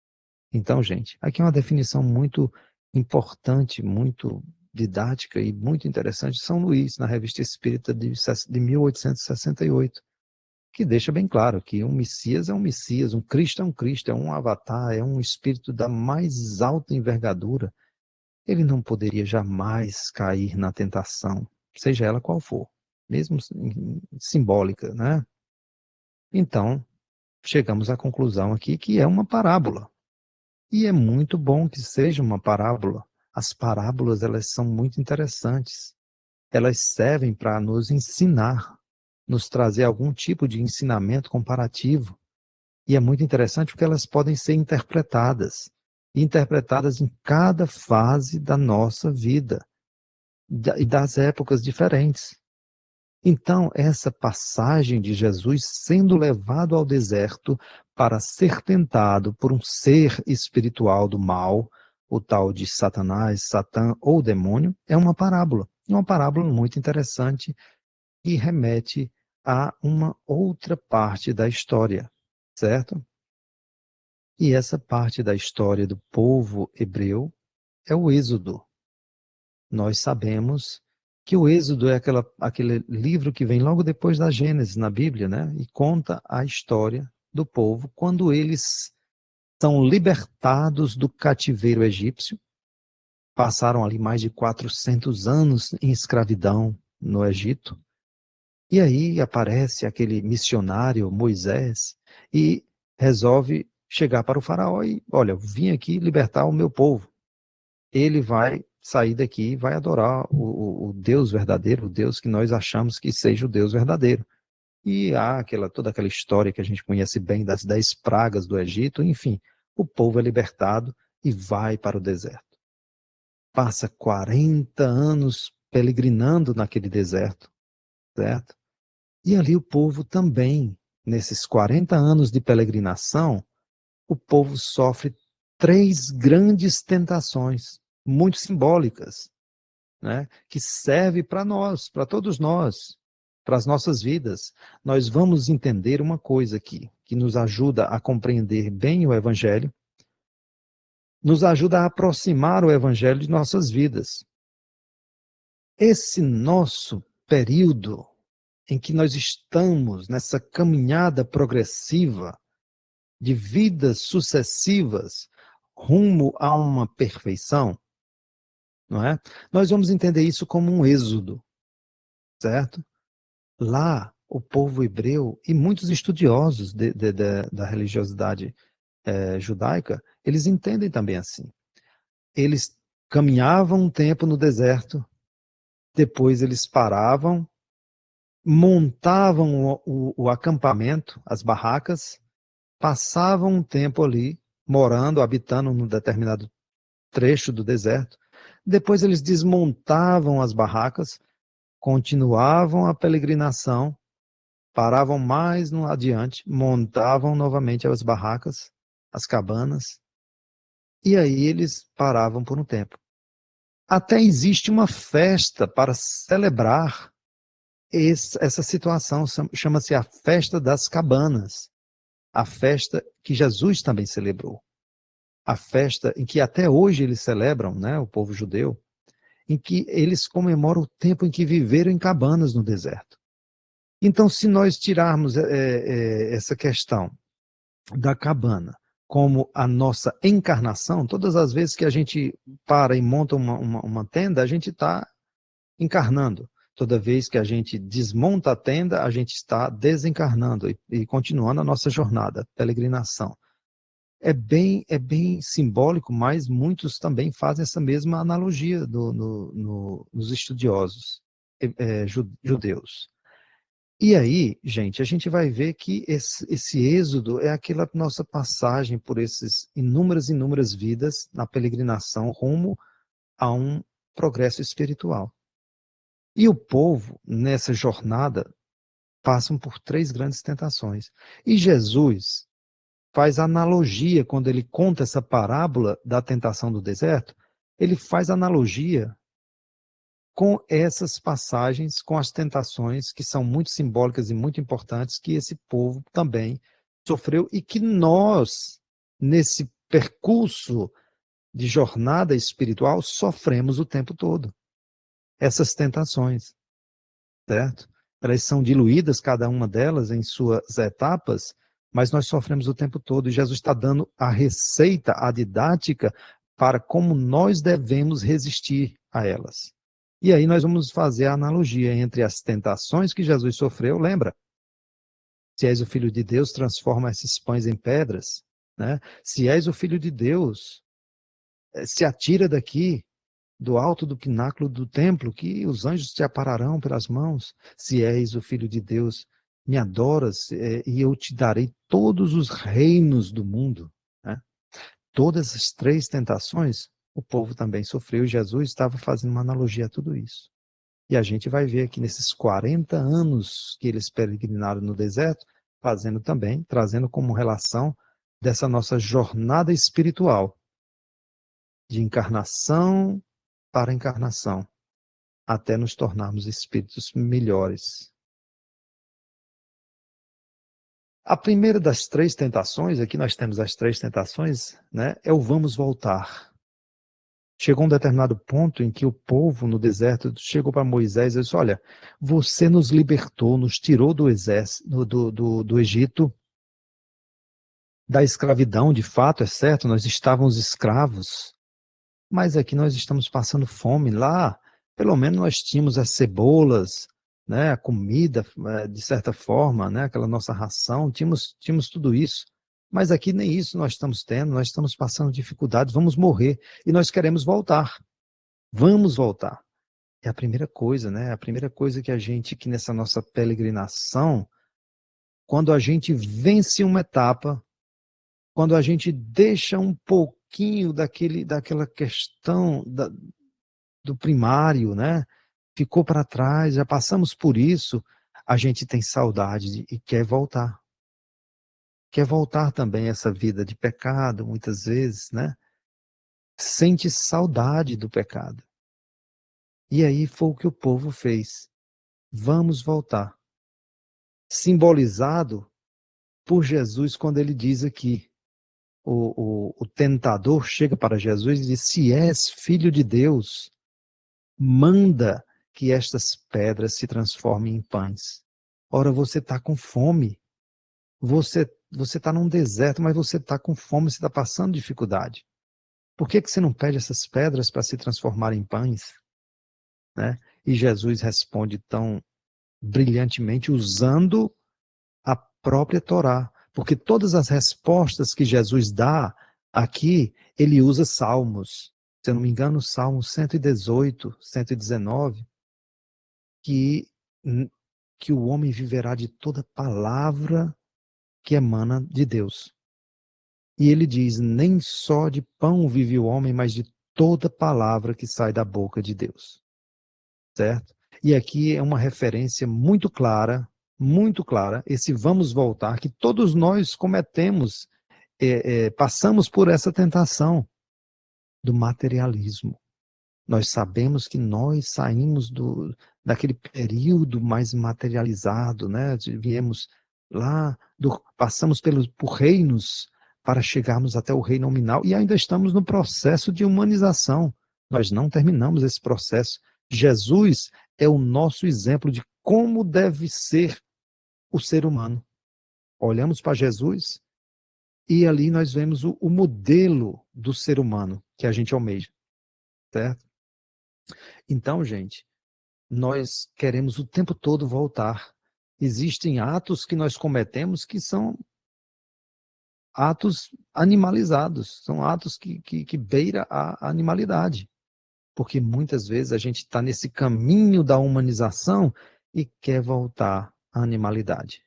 Então, gente, aqui é uma definição muito importante, muito didática e muito interessante de São Luís, na Revista Espírita de 1868, que deixa bem claro que um Messias é um Messias, um Cristo é um Cristo, é um avatar, é um espírito da mais alta envergadura. Ele não poderia jamais cair na tentação, seja ela qual for, mesmo simbólica, né? Então, chegamos à conclusão aqui que é uma parábola. E é muito bom que seja uma parábola. As parábolas, elas são muito interessantes. Elas servem para nos ensinar, nos trazer algum tipo de ensinamento comparativo. E é muito interessante porque elas podem ser interpretadas, interpretadas em cada fase da nossa vida e das épocas diferentes. Então, essa passagem de Jesus sendo levado ao deserto para ser tentado por um ser espiritual do mal, o tal de Satanás, Satã ou demônio, é uma parábola. Uma parábola muito interessante e remete a uma outra parte da história, certo? E essa parte da história do povo hebreu é o Êxodo. Nós sabemos que o Êxodo é aquele livro que vem logo depois da Gênesis na Bíblia, né? E conta a história do povo quando eles são libertados do cativeiro egípcio, passaram ali mais de 400 anos em escravidão no Egito, e aí aparece aquele missionário Moisés e resolve chegar para o faraó e, olha, eu vim aqui libertar o meu povo. Ele vai sair daqui e vai adorar o Deus verdadeiro, o Deus que nós achamos que seja o Deus verdadeiro. E há toda aquela história que a gente conhece bem das 10 pragas do Egito, enfim, o povo é libertado e vai para o deserto. Passa 40 anos peregrinando naquele deserto, certo? E ali o povo também, nesses 40 anos de peregrinação, o povo sofre três grandes tentações, muito simbólicas, né? Que serve para nós, para todos nós, para as nossas vidas. Nós vamos entender uma coisa aqui, que nos ajuda a compreender bem o Evangelho, nos ajuda a aproximar o Evangelho de nossas vidas. Esse nosso período em que nós estamos nessa caminhada progressiva de vidas sucessivas rumo a uma perfeição, não é? Nós vamos entender isso como um êxodo, certo? Lá, o povo hebreu e muitos estudiosos da religiosidade judaica, eles entendem também assim. Eles caminhavam um tempo no deserto, depois eles paravam, montavam o acampamento, as barracas, passavam um tempo ali, morando, habitando num determinado trecho do deserto. Depois eles desmontavam as barracas, continuavam a peregrinação, paravam mais no adiante, montavam novamente as barracas, as cabanas, e aí eles paravam por um tempo. Até existe uma festa para celebrar essa situação, chama-se a Festa das Cabanas, a festa que Jesus também celebrou, a festa em que até hoje eles celebram, né, o povo judeu, em que eles comemoram o tempo em que viveram em cabanas no deserto. Então, se nós tirarmos essa questão da cabana como a nossa encarnação, todas as vezes que a gente para e monta uma tenda, a gente está encarnando. Toda vez que a gente desmonta a tenda, a gente está desencarnando e continuando a nossa jornada, peregrinação. É bem simbólico, mas muitos também fazem essa mesma analogia nos estudiosos judeus. E aí, gente, a gente vai ver que esse êxodo é aquela nossa passagem por essas inúmeras vidas na peregrinação rumo a um progresso espiritual. E o povo, nessa jornada, passam por 3 grandes tentações. E Jesus faz analogia, quando ele conta essa parábola da tentação do deserto, ele faz analogia com essas passagens, com as tentações que são muito simbólicas e muito importantes, que esse povo também sofreu e que nós, nesse percurso de jornada espiritual, sofremos o tempo todo. Essas tentações, certo? Elas são diluídas, cada uma delas, em suas etapas, mas nós sofremos o tempo todo. E Jesus está dando a receita, a didática, para como nós devemos resistir a elas. E aí nós vamos fazer a analogia entre as tentações que Jesus sofreu, lembra? Se és o Filho de Deus, transforma esses pães em pedras, né? Se és o Filho de Deus, se atira daqui, do alto do pináculo do templo, que os anjos te apararão pelas mãos. Se és o Filho de Deus, me adoras, e eu te darei todos os reinos do mundo. Né? Todas as 3 tentações, o povo também sofreu, e Jesus estava fazendo uma analogia a tudo isso. E a gente vai ver aqui nesses 40 anos que eles peregrinaram no deserto, fazendo também, trazendo como relação dessa nossa jornada espiritual, de encarnação para encarnação, até nos tornarmos espíritos melhores. A primeira das 3 tentações, aqui nós temos as 3 tentações, né, é o vamos voltar. Chegou um determinado ponto em que o povo no deserto chegou para Moisés e disse: olha, você nos libertou, nos tirou do exército, do Egito, da escravidão, de fato, é certo, nós estávamos escravos, mas aqui nós estamos passando fome. Lá, pelo menos nós tínhamos as cebolas, né, a comida, de certa forma, né, aquela nossa ração, tínhamos tudo isso. Mas aqui nem isso nós estamos tendo, nós estamos passando dificuldades, vamos morrer e nós queremos voltar. Vamos voltar. É a primeira coisa, né? A primeira coisa que a gente, que nessa nossa peregrinação, quando a gente vence uma etapa, quando a gente deixa um pouquinho daquela questão do primário, né? Ficou para trás, já passamos por isso, a gente tem saudade e quer voltar. Quer voltar também a essa vida de pecado, muitas vezes, né? Sente saudade do pecado. E aí foi o que o povo fez. Vamos voltar. Simbolizado por Jesus quando ele diz aqui, o tentador chega para Jesus e diz: se és filho de Deus, manda que estas pedras se transformem em pães. Ora, você está com fome. Você está num deserto, mas você está com fome, você está passando dificuldade. Por que você não pede essas pedras para se transformar em pães? Né? E Jesus responde tão brilhantemente usando a própria Torá. Porque todas as respostas que Jesus dá aqui, ele usa salmos. Se eu não me engano, Salmo 118, 119, que, que o homem viverá de toda palavra que emana de Deus. E ele diz: nem só de pão vive o homem, mas de toda palavra que sai da boca de Deus. Certo? E aqui é uma referência muito clara, esse vamos voltar, que todos nós cometemos, passamos por essa tentação do materialismo. Nós sabemos que nós saímos daquele período mais materializado, né? Viemos lá, passamos por reinos para chegarmos até o reino nominal e ainda estamos no processo de humanização. Nós não terminamos esse processo. Jesus é o nosso exemplo de como deve ser o ser humano. Olhamos para Jesus e ali nós vemos o modelo do ser humano que a gente almeja, certo? Então, gente, nós queremos o tempo todo voltar. Existem atos que nós cometemos que são atos animalizados, são atos que beira a animalidade. Porque muitas vezes a gente está nesse caminho da humanização e quer voltar à animalidade.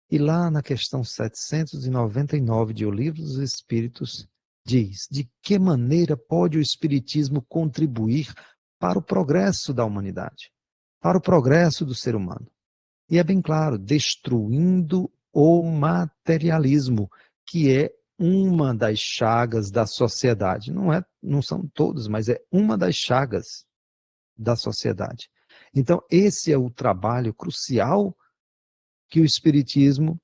E lá na questão 799 de O Livro dos Espíritos, diz: de que maneira pode o Espiritismo contribuir para o progresso da humanidade, para o progresso do ser humano? E é bem claro, destruindo o materialismo, que é uma das chagas da sociedade. Não são todos, mas é uma das chagas da sociedade. Então, esse é o trabalho crucial que o Espiritismo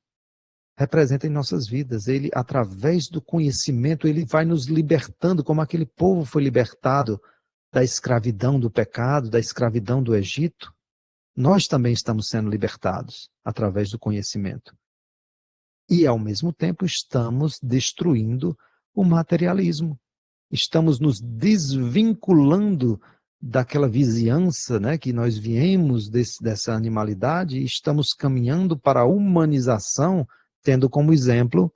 representa em nossas vidas. Ele, através do conhecimento, ele vai nos libertando, como aquele povo foi libertado da escravidão do pecado, da escravidão do Egito. Nós também estamos sendo libertados através do conhecimento. E, ao mesmo tempo, estamos destruindo o materialismo. Estamos nos desvinculando daquela vizinhança, né, que nós viemos dessa animalidade e estamos caminhando para a humanização, tendo como exemplo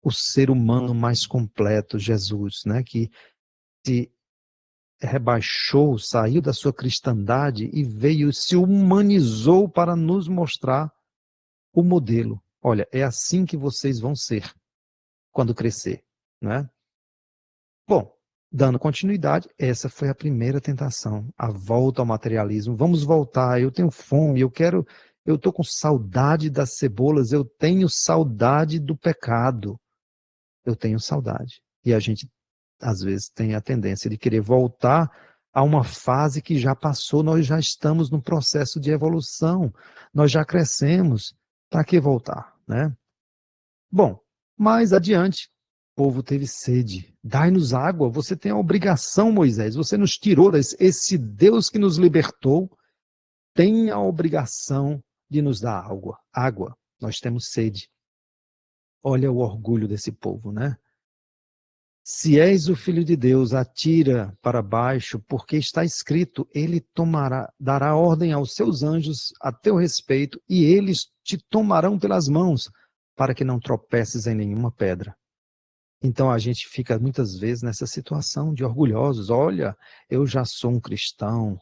o ser humano mais completo, Jesus, né, que se rebaixou, saiu da sua cristandade e veio, se humanizou para nos mostrar o modelo. Olha, é assim que vocês vão ser quando crescer, né? Bom, dando continuidade, essa foi a primeira tentação, a volta ao materialismo. Vamos voltar, eu tenho fome, eu estou com saudade das cebolas, eu tenho saudade do pecado, eu tenho saudade. E a gente, às vezes, tem a tendência de querer voltar a uma fase que já passou, nós já estamos num processo de evolução, nós já crescemos, para que voltar, né? Bom, mais adiante, o povo teve sede. Dai-nos água, você tem a obrigação, Moisés, você nos tirou, esse Deus que nos libertou tem a obrigação de nos dar água. Água, nós temos sede. Olha o orgulho desse povo, né? Se és o Filho de Deus, atira para baixo, porque está escrito, ele dará ordem aos seus anjos a teu respeito, e eles te tomarão pelas mãos, para que não tropeces em nenhuma pedra. Então a gente fica muitas vezes nessa situação de orgulhosos. Olha, eu já sou um cristão,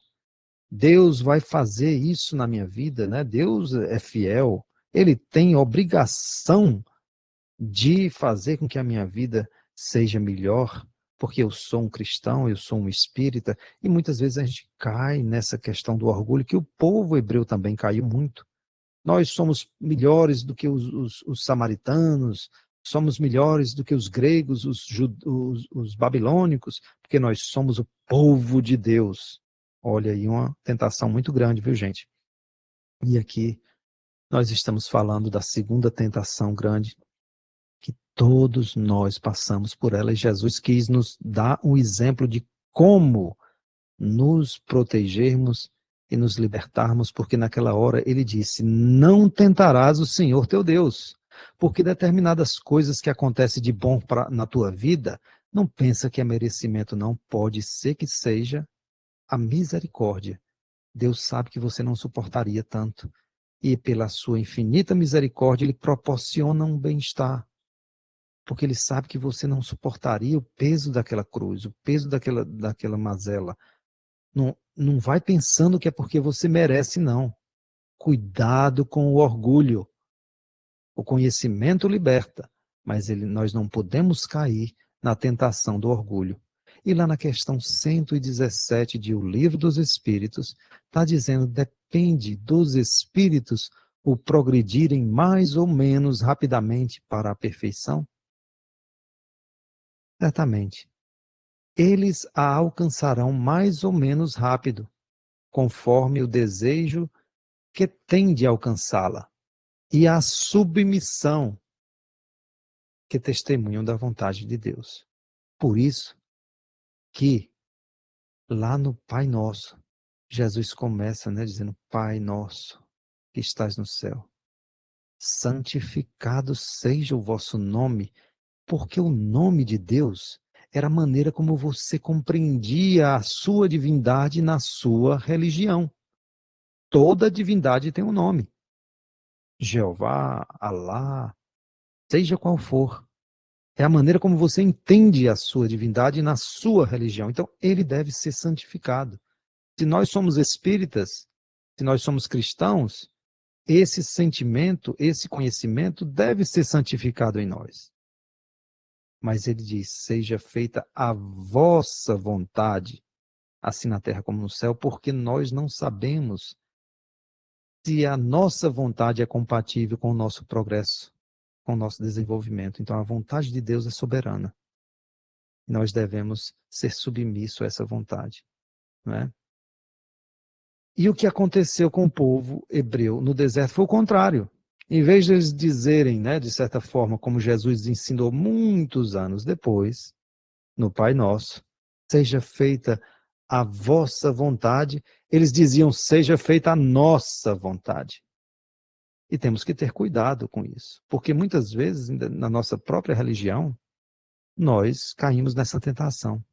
Deus vai fazer isso na minha vida, né? Deus é fiel, ele tem obrigação de fazer com que a minha vida seja melhor, porque eu sou um cristão, eu sou um espírita, e muitas vezes a gente cai nessa questão do orgulho, que o povo hebreu também caiu muito. Nós somos melhores do que os samaritanos, somos melhores do que os gregos, os babilônicos, porque nós somos o povo de Deus. Olha aí uma tentação muito grande, viu, gente? E aqui nós estamos falando da segunda tentação grande, que todos nós passamos por ela, e Jesus quis nos dar um exemplo de como nos protegermos e nos libertarmos, porque naquela hora ele disse: não tentarás o Senhor teu Deus, porque determinadas coisas que acontecem de bom na tua vida, não pensa que é merecimento, não. Pode ser que seja a misericórdia. Deus sabe que você não suportaria tanto. E pela sua infinita misericórdia, ele proporciona um bem-estar. Porque ele sabe que você não suportaria o peso daquela cruz, o peso daquela mazela. Não, não vai pensando que é porque você merece, não. Cuidado com o orgulho. O conhecimento liberta, mas nós não podemos cair na tentação do orgulho. E lá na questão 117 de O Livro dos Espíritos, está dizendo: depende dos espíritos o progredirem mais ou menos rapidamente para a perfeição? Certamente. Eles a alcançarão mais ou menos rápido, conforme o desejo que tem de alcançá-la e a submissão que testemunham da vontade de Deus. Por isso que lá no Pai Nosso, Jesus começa, dizendo: Pai Nosso que estás no céu, santificado seja o vosso nome, porque o nome de Deus era a maneira como você compreendia a sua divindade na sua religião. Toda divindade tem um nome. Jeová, Alá, seja qual for. É a maneira como você entende a sua divindade na sua religião. Então, ele deve ser santificado. Se nós somos espíritas, se nós somos cristãos, esse sentimento, esse conhecimento deve ser santificado em nós. Mas ele diz: seja feita a vossa vontade, assim na terra como no céu, porque nós não sabemos se a nossa vontade é compatível com o nosso progresso, com o nosso desenvolvimento. Então, a vontade de Deus é soberana. Nós devemos ser submissos a essa vontade, não é? E o que aconteceu com o povo hebreu no deserto foi o contrário. Em vez de eles dizerem, de certa forma, como Jesus ensinou muitos anos depois, no Pai Nosso, seja feita a vossa vontade, eles diziam: seja feita a nossa vontade. E temos que ter cuidado com isso, porque muitas vezes, na nossa própria religião, nós caímos nessa tentação.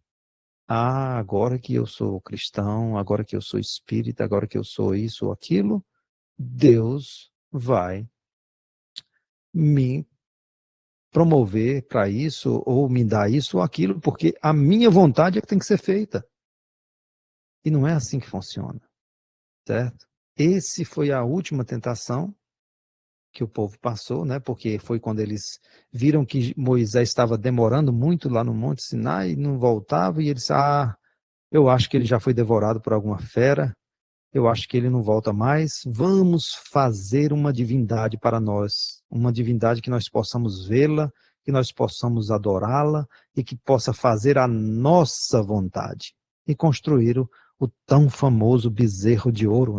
Ah, agora que eu sou cristão, agora que eu sou espírita, agora que eu sou isso ou aquilo, Deus vai me promover para isso, ou me dar isso ou aquilo, porque a minha vontade é que tem que ser feita. E não é assim que funciona, certo? Esse foi a última tentação que o povo passou, porque foi quando eles viram que Moisés estava demorando muito lá no Monte Sinai e não voltava, e eles, eu acho que ele já foi devorado por alguma fera, eu acho que ele não volta mais. Vamos fazer uma divindade para nós, uma divindade que nós possamos vê-la, que nós possamos adorá-la e que possa fazer a nossa vontade. E construíram o tão famoso bezerro de ouro,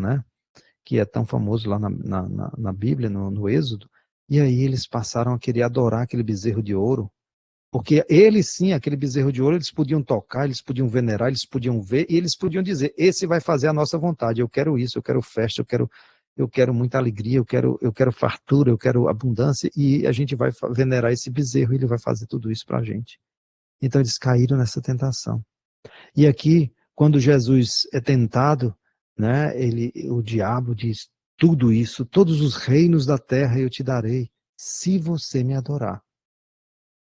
que é tão famoso lá na Bíblia, no Êxodo. E aí eles passaram a querer adorar aquele bezerro de ouro, porque eles sim, aquele bezerro de ouro, eles podiam tocar, eles podiam venerar, eles podiam ver, e eles podiam dizer: esse vai fazer a nossa vontade, eu quero isso, eu quero festa, eu quero muita alegria, eu quero fartura, eu quero abundância, e a gente vai venerar esse bezerro, e ele vai fazer tudo isso para a gente. Então eles caíram nessa tentação. E aqui, quando Jesus é tentado, o diabo diz: tudo isso, todos os reinos da terra eu te darei, se você me adorar.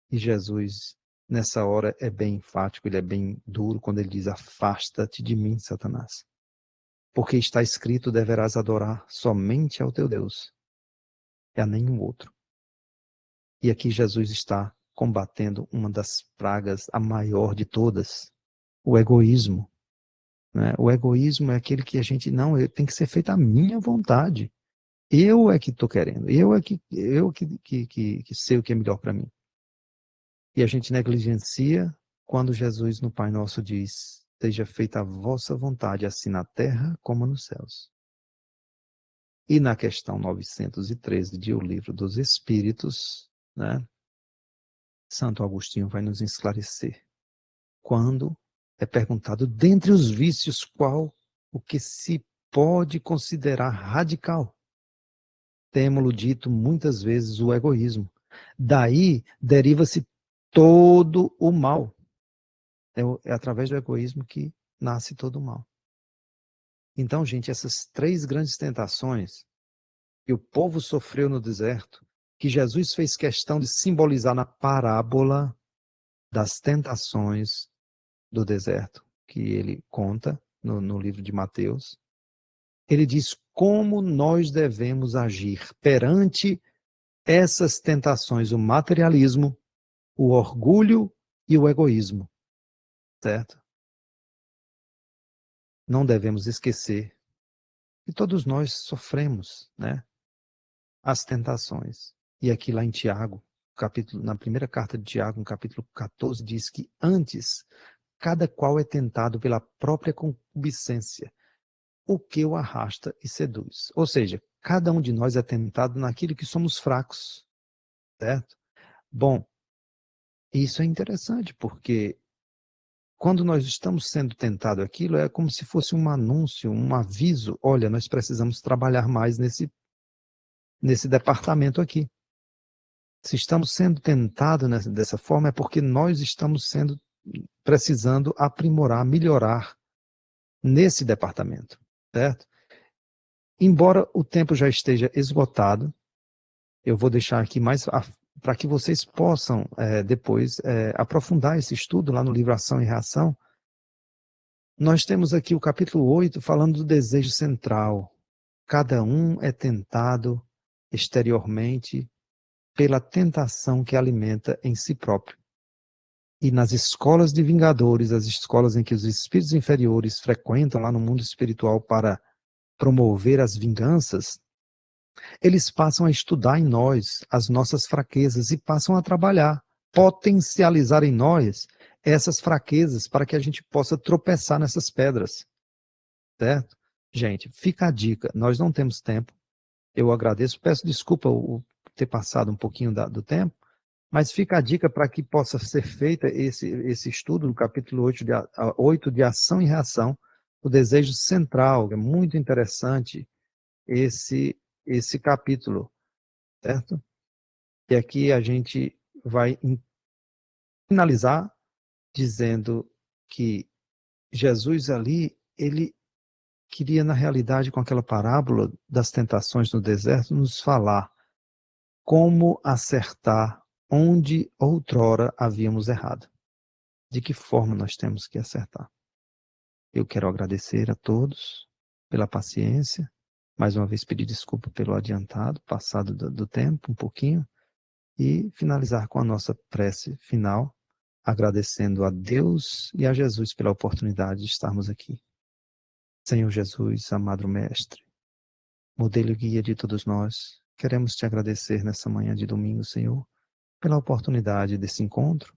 E Jesus, nessa hora, é bem enfático, ele é bem duro quando ele diz: afasta-te de mim, Satanás. Porque está escrito: deverás adorar somente ao teu Deus, e a nenhum outro. E aqui Jesus está combatendo uma das pragas, a maior de todas, o egoísmo. O egoísmo é aquele que a gente, não, tem que ser feita a minha vontade. Eu é que estou querendo, eu que sei o que é melhor para mim. E a gente negligencia quando Jesus no Pai Nosso diz: seja feita a vossa vontade, assim na terra como nos céus. E na questão 913 de O Livro dos Espíritos, Santo Agostinho vai nos esclarecer. Quando é perguntado, dentre os vícios, qual o que se pode considerar radical. Temo-lo dito muitas vezes, o egoísmo. Daí deriva-se todo o mal. É através do egoísmo que nasce todo o mal. Então, gente, essas 3 grandes tentações que o povo sofreu no deserto, que Jesus fez questão de simbolizar na parábola das tentações do deserto, que ele conta no livro de Mateus, ele diz como nós devemos agir perante essas tentações, o materialismo, o orgulho e o egoísmo, certo? Não devemos esquecer que todos nós sofremos, né, as tentações. E aqui lá em Tiago, na primeira carta de Tiago, no capítulo 14, diz que antes, cada qual é tentado pela própria concupiscência, o que o arrasta e seduz. Ou seja, cada um de nós é tentado naquilo que somos fracos, certo? Bom, isso é interessante, porque quando nós estamos sendo tentados aquilo, é como se fosse um anúncio, um aviso. Olha, nós precisamos trabalhar mais nesse departamento aqui. Se estamos sendo tentados dessa forma, é porque nós estamos precisando aprimorar, melhorar nesse departamento, certo? Embora o tempo já esteja esgotado, eu vou deixar aqui mais para que vocês possam depois aprofundar esse estudo lá no livro Ação e Reação. Nós temos aqui o capítulo 8 falando do desejo central. Cada um é tentado exteriormente pela tentação que alimenta em si próprio. E nas escolas de vingadores, as escolas em que os espíritos inferiores frequentam lá no mundo espiritual para promover as vinganças, eles passam a estudar em nós as nossas fraquezas e passam a trabalhar, potencializar em nós essas fraquezas para que a gente possa tropeçar nessas pedras, certo? Gente, fica a dica, nós não temos tempo, eu agradeço, peço desculpa o ter passado um pouquinho do tempo, mas fica a dica para que possa ser feita esse estudo no capítulo 8 de Ação e Reação, o desejo central, é muito interessante esse capítulo, certo? E aqui a gente vai finalizar dizendo que Jesus ali, ele queria, na realidade, com aquela parábola das tentações no deserto, nos falar como acertar onde outrora havíamos errado. De que forma nós temos que acertar. Eu quero agradecer a todos pela paciência, mais uma vez pedir desculpa pelo adiantado, passado do tempo um pouquinho, e finalizar com a nossa prece final, agradecendo a Deus e a Jesus pela oportunidade de estarmos aqui. Senhor Jesus, amado Mestre, modelo e guia de todos nós, queremos te agradecer nessa manhã de domingo, Senhor, pela oportunidade desse encontro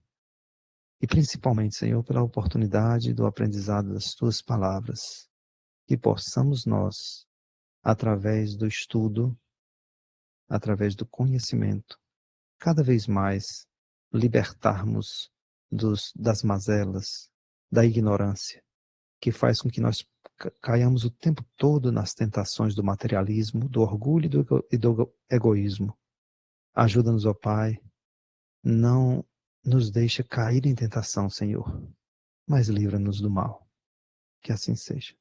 e principalmente, Senhor, pela oportunidade do aprendizado das tuas palavras, que possamos nós, através do estudo, através do conhecimento, cada vez mais libertarmos das mazelas, da ignorância, que faz com que nós caiamos o tempo todo nas tentações do materialismo, do orgulho e do egoísmo. Ajuda-nos, ó Pai, não nos deixa cair em tentação, Senhor, mas livra-nos do mal. Que assim seja.